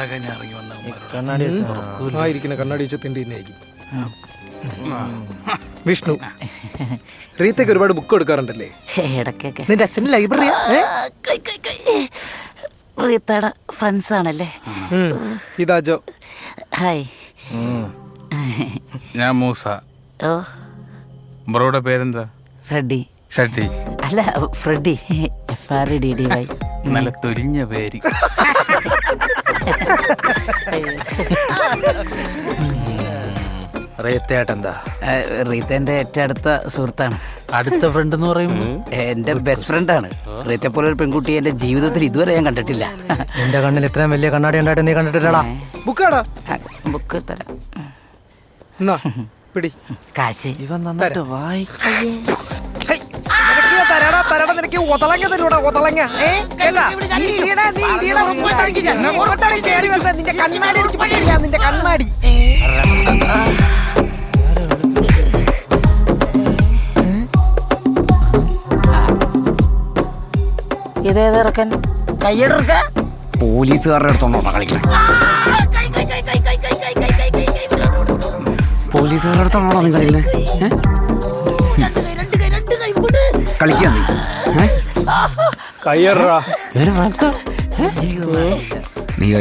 ഉണ്ടാക്കാൻ ഞാൻ ഇറങ്ങി വന്ന കണ്ണാടി വെച്ചതിന്റെ വിഷ്ണു റീത്തക്ക് ഒരുപാട് ബുക്ക് കൊടുക്കാറുണ്ടല്ലേ? ഇടയ്ക്കൊക്കെ. നിന്റെ അച്ഛന്റെ ലൈബ്രറിയാ? റീത്തയുടെ ഫ്രണ്ട്സ് ആണല്ലേ? ഇതാ ജോ. ഹായ്. ഞാൻ മൂസ. ഓ, ബ്രോയുടെ പേരെന്താ? ഫ്രെഡി. ഷട്ടി. അല്ല, ഫ്രെഡി. FREDDY. നല്ല തൊലിഞ്ഞ പേര്. റീത്തേട്ടെന്താ? റീത്തേന്റെ ഏറ്റവും അടുത്ത സുഹൃത്താണ്. അടുത്ത ഫ്രണ്ട് എന്ന് പറയുമ്പോ എന്റെ ബെസ്റ്റ് ഫ്രണ്ടാണ്. റീത്തെ പോലെ ഒരു പെൺകുട്ടി എന്റെ ജീവിതത്തിൽ ഇതുവരെ ഞാൻ കണ്ടിട്ടില്ല. എന്റെ കണ്ണിൽ ഇത്രയും വലിയ കണ്ണാടി ഉണ്ടായിട്ട് നീ കണ്ടിട്ടില്ലടാ. ബുക്കാടാ? ബുക്ക് തരാം. പിടി കാശ്. ഇവൻ നന്നായിട്ട് തരാടാ. നിനക്ക് ഒതളങ്ങ തരൂടാ, ഒതളങ്ങ. നിന്റെ കണ്ണാടി നിന്റെ കണ്ണാടി. ഇതേതിറക്കൻ കയ്യെടുക്ക. പോലീസുകാരുടെ അടുത്തോണ്ടോ കളിക്കണം? പോലീസുകാരുടെ അടുത്താണോ നീ കളിക്കുന്നത്? കളിക്കാൻ നീ കൈ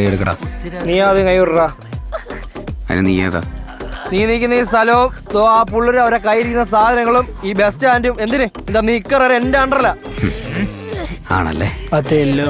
എടുക്കടാ. നീ ആദ്യം കൈവിടറാ. അതിന് നീ ഏതാ? നീ നിൽക്കുന്ന ഈ സ്ഥലവും ആ പുള്ളര് അവരെ കയ്യിരിക്കുന്ന സാധനങ്ങളും ഈ ബസ് സ്റ്റാൻഡും എന്തിന് എന്താ നിക്കറ എന്റെ അണ്ടറല്ല ആണല്ലേ? അതെല്ലോ.